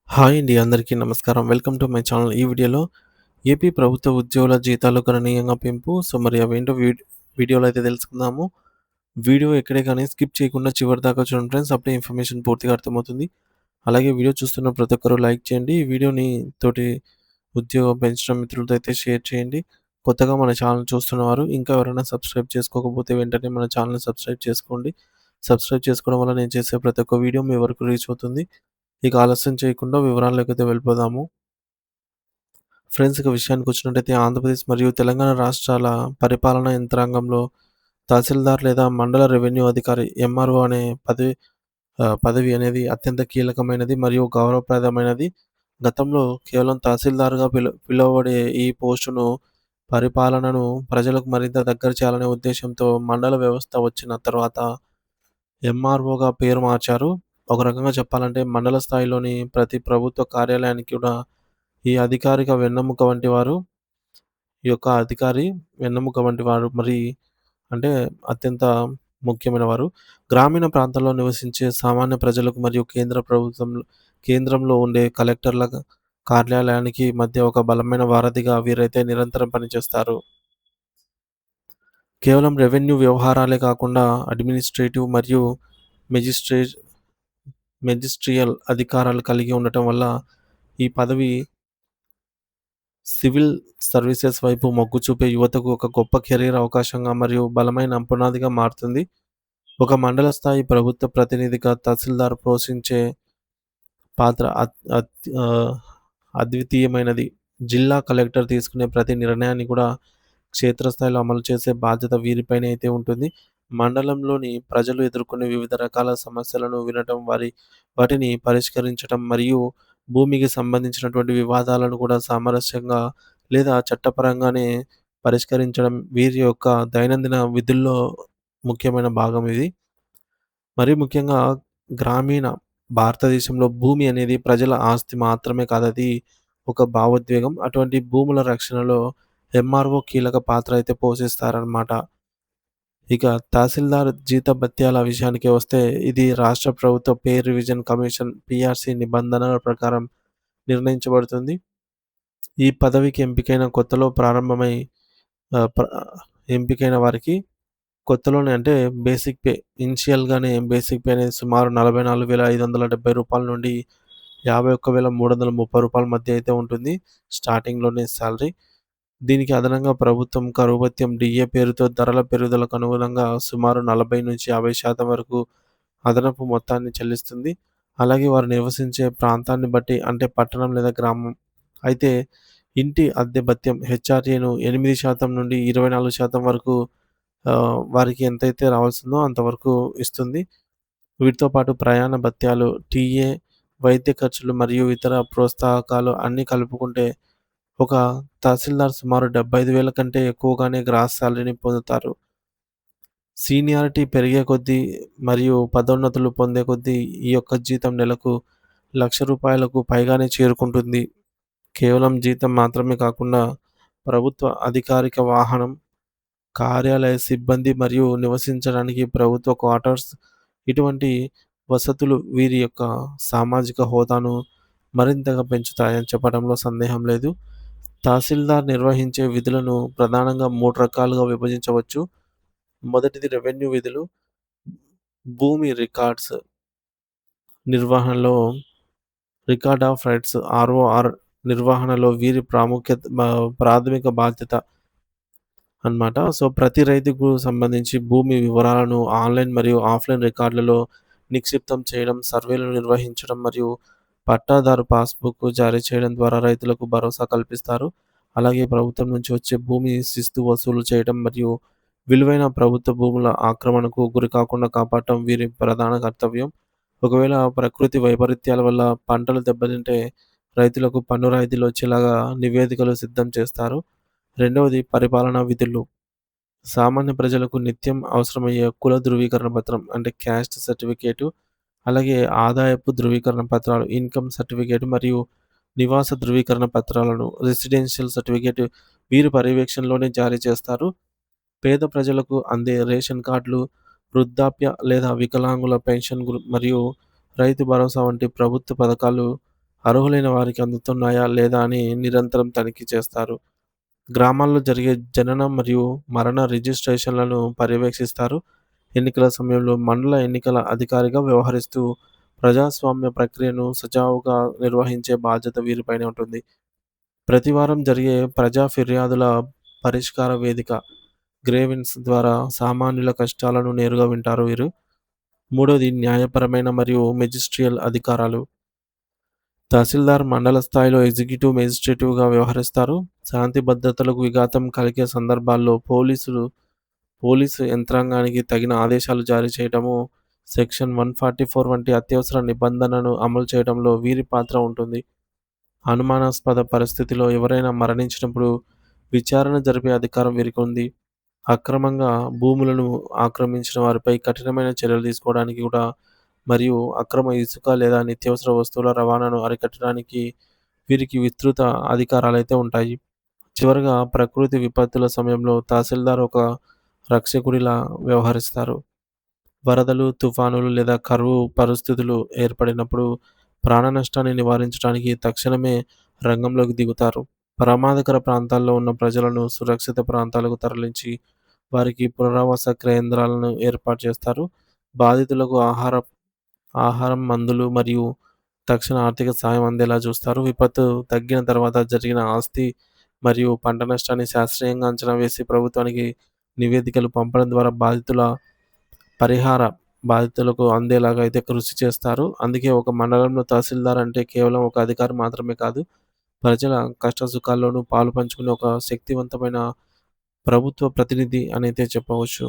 Hi అండి. అందరికీ నమస్కారం. Welcome to my channel. ఈ వీడియోలో ఏపీ ప్రభుత్వ ఉద్యోగుల జీతాలు గణనీయంగా పెంపు. మరి అవేంటో వీడియోలో అయితే తెలుసుకుందాము. వీడియో ఎక్కడే గాని స్కిప్ చేయకుండా చివరి దాకా చూడండి ఫ్రెండ్స్. అప్పుడే ఇన్ఫర్మేషన్ పూర్తిగా అర్థమవుతుంది. అలాగే వీడియో చూస్తున్న ప్రతి ఒక్కరు లైక్ చేయండి. ఈ వీడియోని తోటి ఉద్యోగం పెంచిన మిత్రులతో అయితే షేర్ చేయండి. కొత్తగా మన ఛానల్ చూస్తున్నవారు ఇంకా ఎవరైనా సబ్స్క్రైబ్ చేసుకోకపోతే వెంటనే మన ఛానల్‌ని సబ్స్క్రైబ్ చేసుకోండి. సబ్స్క్రైబ్ చేసుకోవడం వల్ల నేను చేసే ప్రతి ఒక్క వీడియో మీ వరకు రీచ్ అవుతుంది. ఇక ఆలస్యం చేయకుండా వివరాల్లోకైతే వెళ్ళిపోదాము. ఫ్రెండ్స్ ఇక విషయానికొచ్చినట్టయితే ఆంధ్రప్రదేశ్ మరియు తెలంగాణ రాష్ట్రాల పరిపాలనా యంత్రాంగంలో తహసీల్దార్ లేదా మండల రెవెన్యూ అధికారి ఎంఆర్ఓ అనే పదవి అనేది అత్యంత కీలకమైనది మరియు గౌరవప్రదమైనది. గతంలో కేవలం తహసీల్దార్‌గా పిలువబడే ఈ పోస్టును పరిపాలనను ప్రజలకు మరింత దగ్గర చేయాలనే ఉద్దేశ్యంతో మండల వ్యవస్థ వచ్చిన తర్వాత ఎంఆర్ఓగా పేరు మార్చారు. ఒక రకంగా చెప్పాలంటే మండల స్థాయిలోని ప్రతి ప్రభుత్వ కార్యాలయానికి కూడా ఈ అధికారిక వెన్నెముక వంటి వారు. ఈ యొక్క అధికారి వెన్నెముక వంటి వారు. మరి అంటే అత్యంత ముఖ్యమైన వారు. గ్రామీణ ప్రాంతాల్లో నివసించే సామాన్య ప్రజలకు మరియు కేంద్రంలో ఉండే కలెక్టర్ల కార్యాలయానికి మధ్య ఒక బలమైన వారధిగా వీరైతే నిరంతరం పనిచేస్తారు. కేవలం రెవెన్యూ వ్యవహారాలే కాకుండా అడ్మినిస్ట్రేటివ్ మరియు మెజిస్ట్రే మెజిస్ట్రియల్ అధికారాలు కలిగి ఉండటం వల్ల ఈ పదవి సివిల్ సర్వీసెస్ వైపు మొగ్గు చూపే యువతకు ఒక గొప్ప కెరీర్ అవకాశంగా మరియు బలమైన పునాదిగా మారుతుంది. ఒక మండల స్థాయి ప్రభుత్వ ప్రతినిధిగా తహసీల్దార్ పోషించే పాత్ర అద్వితీయమైనది. జిల్లా కలెక్టర్ తీసుకునే ప్రతి నిర్ణయాన్ని కూడా క్షేత్రస్థాయిలో అమలు చేసే బాధ్యత వీరిపైనే అయితే ఉంటుంది. మండలంలోని ప్రజలు ఎదుర్కొనే వివిధ రకాల సమస్యలను వినటం, వాటిని పరిష్కరించటం మరియు భూమికి సంబంధించినటువంటి వివాదాలను కూడా సామరస్యంగా లేదా చట్టపరంగానే పరిష్కరించడం వీరి యొక్క దైనందిన విధుల్లో ముఖ్యమైన భాగం ఇది. మరీ ముఖ్యంగా గ్రామీణ భారతదేశంలో భూమి అనేది ప్రజల ఆస్తి మాత్రమే కాదు. అది ఒక భావోద్వేగం. అటువంటి భూముల రక్షణలో ఎంఆర్ఓ కీలక పాత్ర అయితే పోషిస్తారనమాట. ఇక తహసీల్దార్ జీతభత్యాల విషయానికి వస్తే ఇది రాష్ట్ర ప్రభుత్వ పే రివిజన్ కమిషన్ పీఆర్‌సీ నిబంధనల ప్రకారం నిర్ణయించబడుతుంది. ఈ పదవికి ఎంపికైన కొత్తలో ప్రారంభమై ఆహ్, ప్ర ఎంపికైన వారికి కొత్తలోనే అంటే బేసిక్ పే ఇనిషియల్‌గానే బేసిక్ పే అనేది సుమారు రూ. 44,570 నుండి రూ. 51,330 మధ్య అయితే ఉంటుంది. స్టార్టింగ్‌లోనే సాలరీ. దీనికి అదనంగా ప్రభుత్వం కరువు భత్యం, డీఏ పేరుతో ధరల పెరుగుదలకు అనుగుణంగా సుమారు 40-50% వరకు అదనపు మొత్తాన్ని చెల్లిస్తుంది. అలాగే వారు నివసించే ప్రాంతాన్ని బట్టి అంటే పట్టణం లేదా గ్రామం అయితే ఇంటి అద్దె భత్యం హెచ్ఆర్‌ఏను 8% నుండి 24% వరకు వారికి ఎంతైతే రావాల్సిందో అంతవరకు ఇస్తుంది. వీటితో పాటు ప్రయాణ భత్యాలు, టీఏ, వైద్య ఖర్చులు మరియు ఇతర ప్రోత్సాహకాలు అన్నీ కలుపుకుంటే ఒక తహసీల్దార్ సుమారు 75,000 కంటే ఎక్కువగానే గ్రాస్ సాలరీని పొందుతారు. సీనియారిటీ పెరిగే కొద్దీ మరియు పదోన్నతులు పొందే కొద్దీ ఈ యొక్క జీతం నెలకు రూ. 1,00,000కు పైగానే చేరుకుంటుంది. కేవలం జీతం మాత్రమే కాకుండా ప్రభుత్వ అధికారిక వాహనం, కార్యాలయ సిబ్బంది మరియు నివసించడానికి ప్రభుత్వ క్వార్టర్స్ ఇటువంటి వసతులు వీరి యొక్క సామాజిక హోదాను మరింతగా పెంచుతాయని చెప్పడంలో సందేహం లేదు. తహసీల్దార్ నిర్వహించే విధులను ప్రధానంగా 3 రకాలుగా విభజించవచ్చు. మొదటిది రెవెన్యూ విధులు. భూమి రికార్డ్స్ నిర్వహణలో రికార్డ్ ఆఫ్ రైట్స్ ఆర్ఓఆర్ నిర్వహణలో వీరి ప్రాథమిక బాధ్యత అన్నమాట. సో, ప్రతి రైతుకు సంబంధించి భూమి వివరాలను ఆన్‌లైన్ మరియు ఆఫ్‌లైన్ రికార్డులలో నిక్షిప్తం చేయడం, సర్వేలు నిర్వహించడం మరియు పట్టాదారు పాస్‌బుక్ జారీ చేయడం ద్వారా రైతులకు భరోసా కల్పిస్తారు. అలాగే ప్రభుత్వం నుంచి వచ్చే భూమి శిస్తు వసూలు చేయడం మరియు విలువైన ప్రభుత్వ భూముల ఆక్రమణకు గురికాకుండా కాపాడటం వీరి ప్రధాన కర్తవ్యం. ఒకవేళ ప్రకృతి వైపరీత్యాల వల్ల పంటలు దెబ్బతింటే రైతులకు పన్ను రాయితీలు వచ్చేలాగా నివేదికలు సిద్ధం చేస్తారు. రెండవది పరిపాలనా విధులు. సామాన్య ప్రజలకు నిత్యం అవసరమయ్యే కుల ధృవీకరణ పత్రం అంటే క్యాస్ట్ సర్టిఫికేటు, అలాగే ఆదాయపు ధృవీకరణ పత్రాలు ఇన్‌కమ్ సర్టిఫికేట్ మరియు నివాస ధృవీకరణ పత్రాలను రెసిడెన్షియల్ సర్టిఫికేట్ వీరి పర్యవేక్షణలోనే జారీ చేస్తారు. పేద ప్రజలకు అందే రేషన్ కార్డులు, వృద్ధాప్య లేదా వికలాంగుల పెన్షన్ మరియు రైతు భరోసా వంటి ప్రభుత్వ పథకాలు అర్హులైన వారికి అందుతున్నాయా లేదా అని నిరంతరం తనిఖీ చేస్తారు. గ్రామాల్లో జరిగే జనన మరియు మరణ రిజిస్ట్రేషన్లను పర్యవేక్షిస్తారు. ఎన్నికల సమయంలో మండల ఎన్నికల అధికారిగా వ్యవహరిస్తూ ప్రజాస్వామ్య ప్రక్రియను సజావుగా నిర్వహించే బాధ్యత వీరిపైనే ఉంటుంది. ప్రతి వారం జరిగే ప్రజా ఫిర్యాదుల పరిష్కార వేదిక గ్రేవిన్స్ ద్వారా సామాన్యుల కష్టాలను నేరుగా వింటారు వీరు. మూడోది న్యాయపరమైన మరియు మెజిస్ట్రియల్ అధికారాలు. తహసీల్దార్ మండల స్థాయిలో ఎగ్జిక్యూటివ్ మేజిస్ట్రేటివ్‌గా వ్యవహరిస్తారు. శాంతి భద్రతలకు విఘాతం కలిగే సందర్భాల్లో పోలీసు యంత్రాంగానికి తగిన ఆదేశాలు జారీ చేయటము, సెక్షన్ 144 వంటి అత్యవసర నిబంధనను అమలు చేయడంలో వీరి పాత్ర ఉంటుంది. అనుమానాస్పద పరిస్థితిలో ఎవరైనా మరణించినప్పుడు విచారణ జరిపే అధికారం వీరికి ఉంది. అక్రమంగా భూములను ఆక్రమించిన వారిపై కఠినమైన చర్యలు తీసుకోవడానికి కూడా మరియు అక్రమ ఇసుక లేదా నిత్యావసర వస్తువుల రవాణాను అరికట్టడానికి వీరికి విస్తృత అధికారాలైతే ఉంటాయి. చివరగా ప్రకృతి విపత్తుల సమయంలో తహసీల్దార్ ఒక రక్షకుడిలా వ్యవహరిస్తారు. వరదలు, తుఫానులు లేదా కరువు పరిస్థితులు ఏర్పడినప్పుడు ప్రాణ నష్టాన్ని నివారించడానికి తక్షణమే రంగంలోకి దిగుతారు. ప్రమాదకర ప్రాంతాల్లో ఉన్న ప్రజలను సురక్షిత ప్రాంతాలకు తరలించి వారికి పునరావాస కేంద్రాలను ఏర్పాటు చేస్తారు. బాధితులకు ఆహారం, మందులు మరియు తక్షణ ఆర్థిక సాయం అందేలా చూస్తారు. విపత్తు తగ్గిన తర్వాత జరిగిన ఆస్తి మరియు పంట నష్టాన్ని శాస్త్రీయంగా అంచనా వేసి ప్రభుత్వానికి నివేదికలు పంపడం ద్వారా పరిహార బాధితులకు అందేలాగా అయితే కృషి చేస్తారు. అందుకే ఒక మండలంలో తహసీల్దార్ అంటే కేవలం ఒక అధికారి మాత్రమే కాదు. ప్రజల కష్ట సుఖాల్లోనూ పాలు పంచుకునే ఒక శక్తివంతమైన ప్రభుత్వ ప్రతినిధి అనైతే చెప్పవచ్చు.